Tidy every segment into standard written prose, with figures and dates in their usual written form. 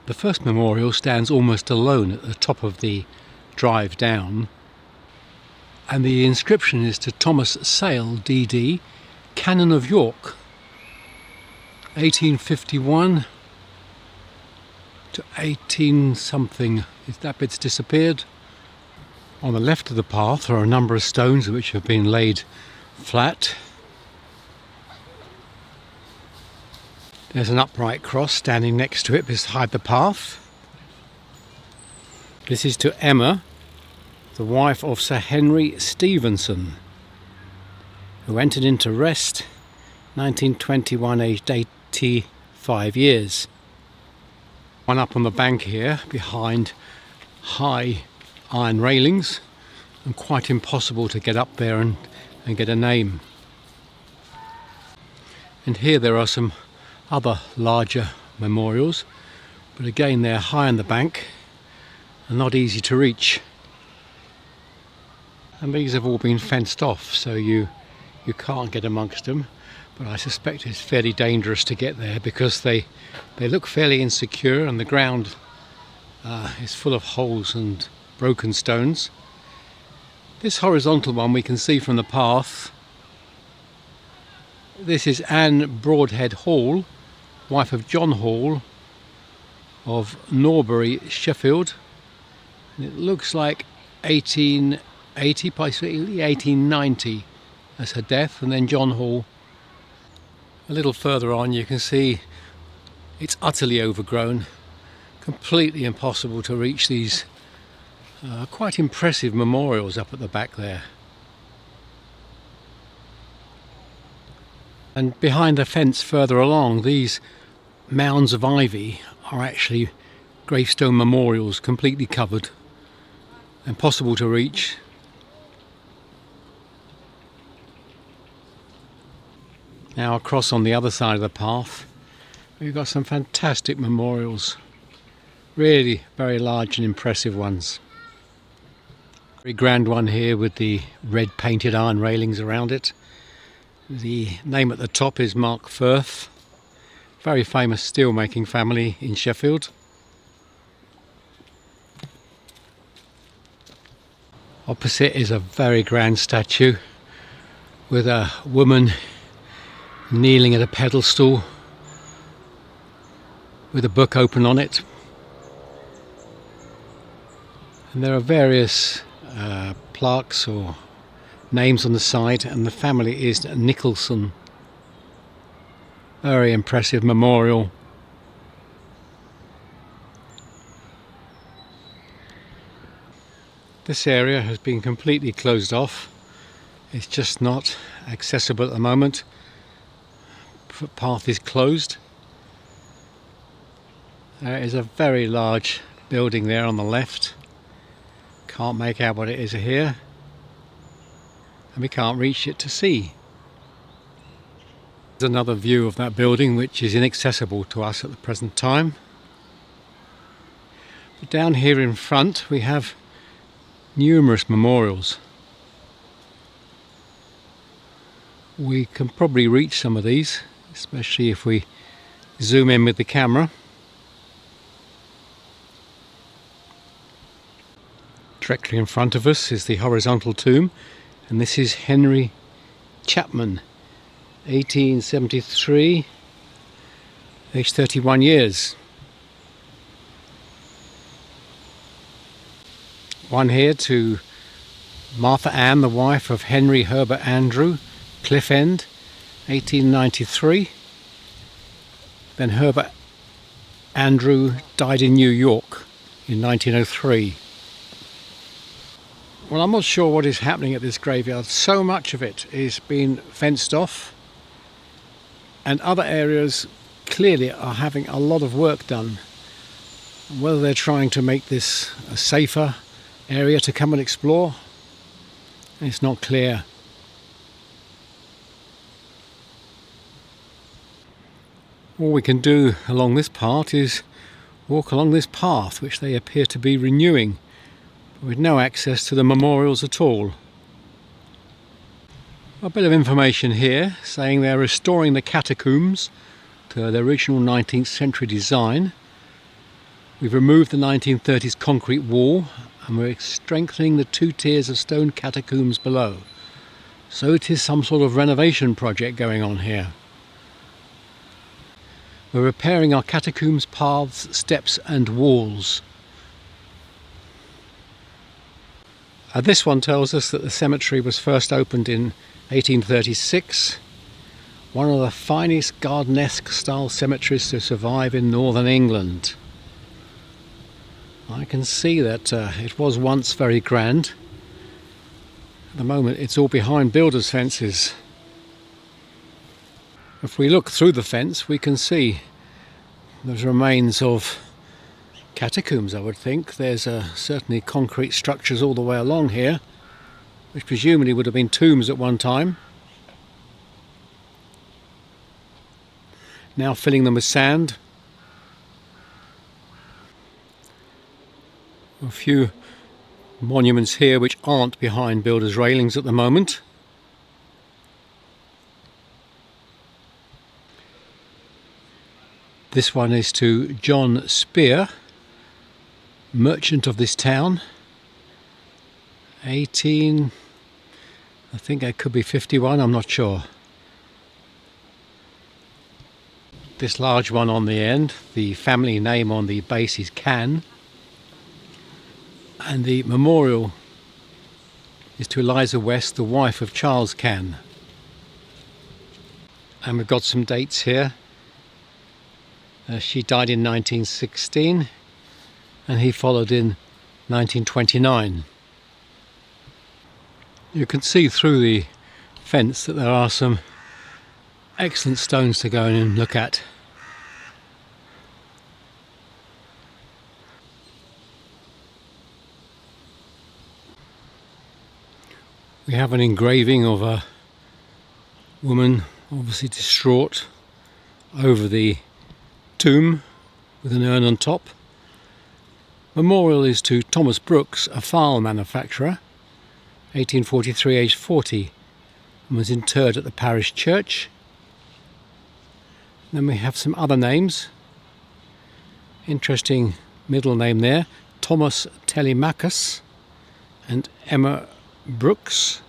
The first memorial stands almost alone at the top of the drive down, and the inscription is to Thomas Sale, DD, Canon of York, 1851 to 18 something. That bit's disappeared. On the left of the path are a number of stones which have been laid flat. There's an upright cross standing next to it beside the path. This is to Emma, the wife of Sir Henry Stevenson, who entered into rest 1921, aged 85 years. One up on the bank here behind high iron railings, and quite impossible to get up there and get a name. And here there are some other larger memorials, but again they're high on the bank and not easy to reach. And these have all been fenced off, so you can't get amongst them, but I suspect it's fairly dangerous to get there because they look fairly insecure, and the ground is full of holes and broken stones. This horizontal one we can see from the path. This is Anne Broadhead Hall, wife of John Hall of Norbury, Sheffield. And it looks like 1880, possibly 1890 as her death, and then John Hall. A little further on you can see it's utterly overgrown, completely impossible to reach these quite impressive memorials up at the back there. And behind the fence further along, these mounds of ivy are actually gravestone memorials, completely covered, impossible to reach. Now across on the other side of the path we've got some fantastic memorials, really very large and impressive ones. Very grand one here with the red painted iron railings around it. The name at the top is Mark Firth, very famous steel making family in Sheffield. Opposite is a very grand statue with a woman kneeling at a pedestal with a book open on it. And there are various plaques or names on the side, and the family is Nicholson. Very impressive memorial. This area has been completely closed off. It's just not accessible at the moment. Footpath is closed. There is a very large building there on the left. Can't make out what it is here, and we can't reach it to see. There's another view of that building which is inaccessible to us at the present time. But down here in front we have numerous memorials. We can probably reach some of these, especially if we zoom in with the camera. Directly in front of us is the horizontal tomb, and this is Henry Chapman, 1873, aged 31 years. One here to Martha Ann, the wife of Henry Herbert Andrew, Cliff End, 1893. Then Herbert Andrew died in New York in 1903. Well, I'm not sure what is happening at this graveyard. So much of it is being fenced off, and other areas clearly are having a lot of work done. Whether they're trying to make this a safer area to come and explore, it's not clear. All we can do along this part is walk along this path, which they appear to be renewing, with no access to the memorials at all. A bit of information here saying they're restoring the catacombs to the original 19th century design. We've removed the 1930s concrete wall and we're strengthening the 2 tiers of stone catacombs below. So it is some sort of renovation project going on here. We're repairing our catacombs, paths, steps and walls. This one tells us that the cemetery was first opened in 1836. One of the finest gardenesque style cemeteries to survive in northern England. I can see that it was once very grand. At the moment it's all behind builders' fences. If we look through the fence we can see there's remains of catacombs, I would think. There's certainly concrete structures all the way along here, which presumably would have been tombs at one time. Now filling them with sand. A few monuments here which aren't behind builders' railings at the moment. This one is to John Spear, merchant of this town. I think it could be 51, I'm not sure. This large one on the end, the family name on the base is Can. And the memorial is to Eliza West, the wife of Charles Can. And we've got some dates here. She died in 1916 and he followed in 1929. You can see through the fence that there are some excellent stones to go in and look at. We have an engraving of a woman, obviously distraught, over the tomb with an urn on top. Memorial is to Thomas Brooks, a file manufacturer, 1843, aged 40, and was interred at the parish church. Then we have some other names. Interesting middle name there, Thomas Telemachus and Emma Brooks.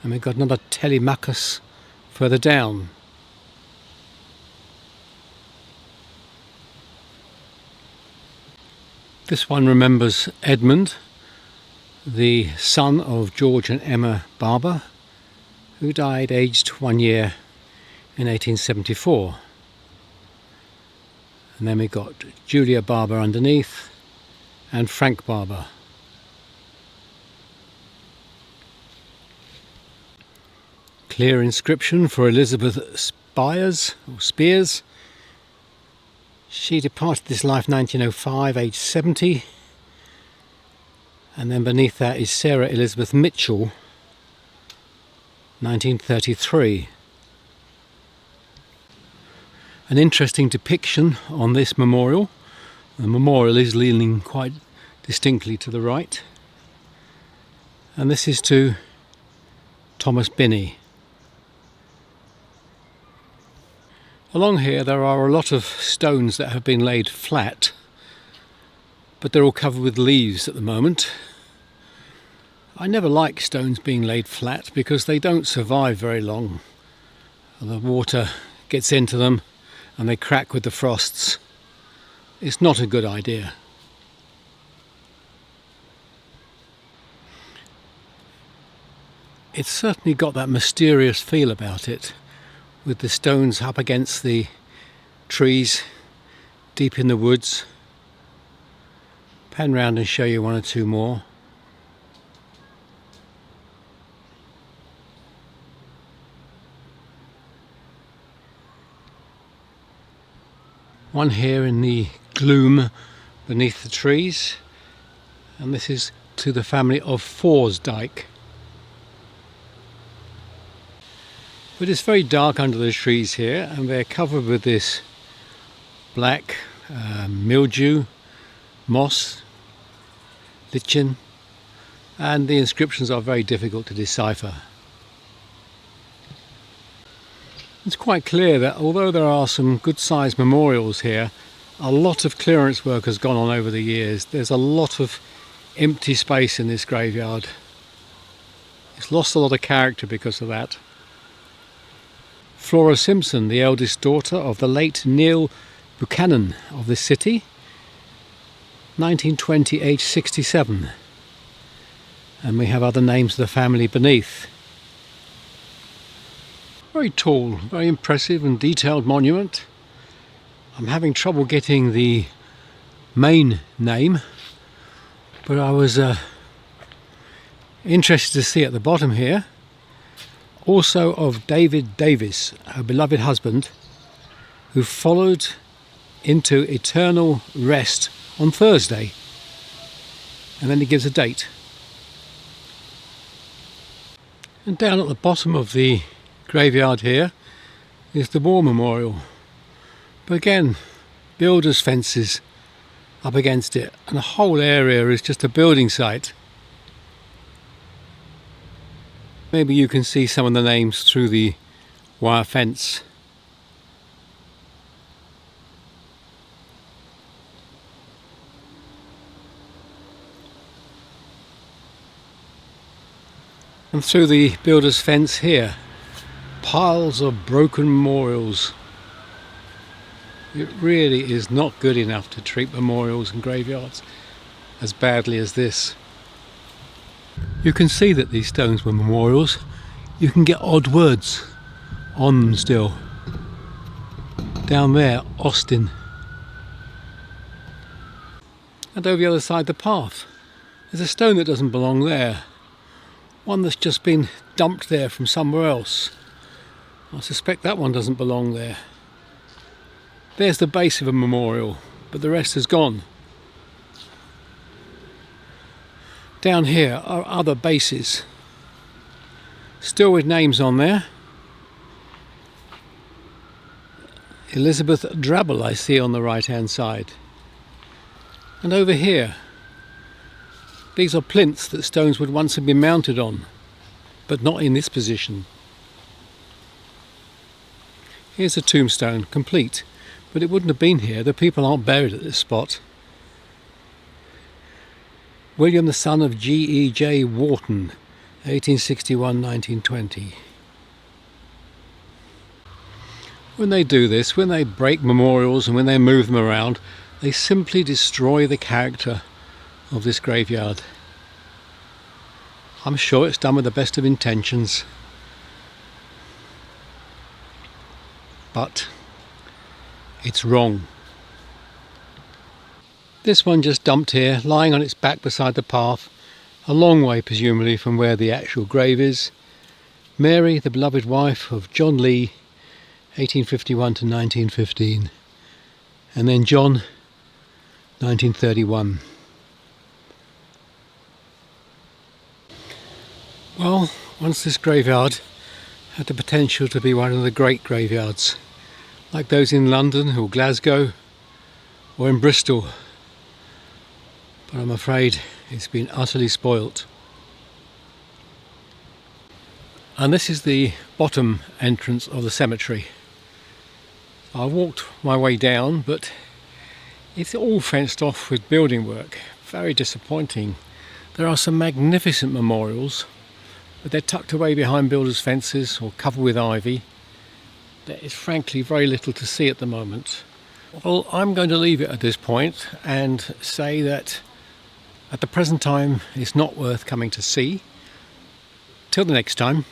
And we've got another Telemachus further down. This one remembers Edmund, the son of George and Emma Barber, who died aged 1 year in 1874. And then we got Julia Barber underneath and Frank Barber. Clear inscription for Elizabeth Spears. She departed this life 1905, aged 70. And then beneath that is Sarah Elizabeth Mitchell, 1933. An interesting depiction on this memorial. The memorial is leaning quite distinctly to the right. And this is to Thomas Binney. Along here there are a lot of stones that have been laid flat, but they're all covered with leaves at the moment. I never like stones being laid flat because they don't survive very long. The water gets into them and they crack with the frosts. It's not a good idea. It's certainly got that mysterious feel about it, with the stones up against the trees deep in the woods. Pan round and show you one or two more. One here in the gloom beneath the trees, and this is to the family of Forsdyke. But it's very dark under the trees here, and they're covered with this black mildew, moss, lichen, and the inscriptions are very difficult to decipher. It's quite clear that although there are some good sized memorials here, A lot of clearance work has gone on over the years. There's a lot of empty space in this graveyard. It's lost a lot of character because of that. Flora Simpson, the eldest daughter of the late Neil Buchanan of this city, 1920, aged 67. And we have other names of the family beneath. Very tall, very impressive and detailed monument. I'm having trouble getting the main name, but I was interested to see at the bottom here, also of David Davis, her beloved husband, who followed into eternal rest on Thursday. And then he gives a date. And down at the bottom of the graveyard here is the war memorial. But again, builders' fences up against it, and the whole area is just a building site. Maybe you can see some of the names through the wire fence. And through the builder's fence here, piles of broken memorials. It really is not good enough to treat memorials and graveyards as badly as this. You can see that these stones were memorials. You can get odd words on them still. Down there, Austin. And over the other side of the path, there's a stone that doesn't belong there. One that's just been dumped there from somewhere else. I suspect that one doesn't belong there. There's the base of a memorial, but the rest is gone. Down here are other bases, still with names on there. Elizabeth Drabble I see on the right hand side. And over here, these are plinths that stones would once have been mounted on, but not in this position. Here's a tombstone, complete. But it wouldn't have been here. The people aren't buried at this spot. William, the son of G.E.J. Wharton, 1861-1920. When they do this, when they break memorials and when they move them around, they simply destroy the character of this graveyard. I'm sure it's done with the best of intentions. But it's wrong. This one just dumped here, lying on its back beside the path, a long way presumably from where the actual grave is. Mary, the beloved wife of John Lee, 1851 to 1915. And then John, 1931. Well, once this graveyard had the potential to be one of the great graveyards, like those in London or Glasgow or in Bristol, but I'm afraid it's been utterly spoilt. And this is the bottom entrance of the cemetery. I walked my way down, but it's all fenced off with building work. Very disappointing. There are some magnificent memorials, but they're tucked away behind builders' fences or covered with ivy. There is frankly very little to see at the moment. Well, I'm going to leave it at this point and say that at the present time it's not worth coming to see. Till the next time.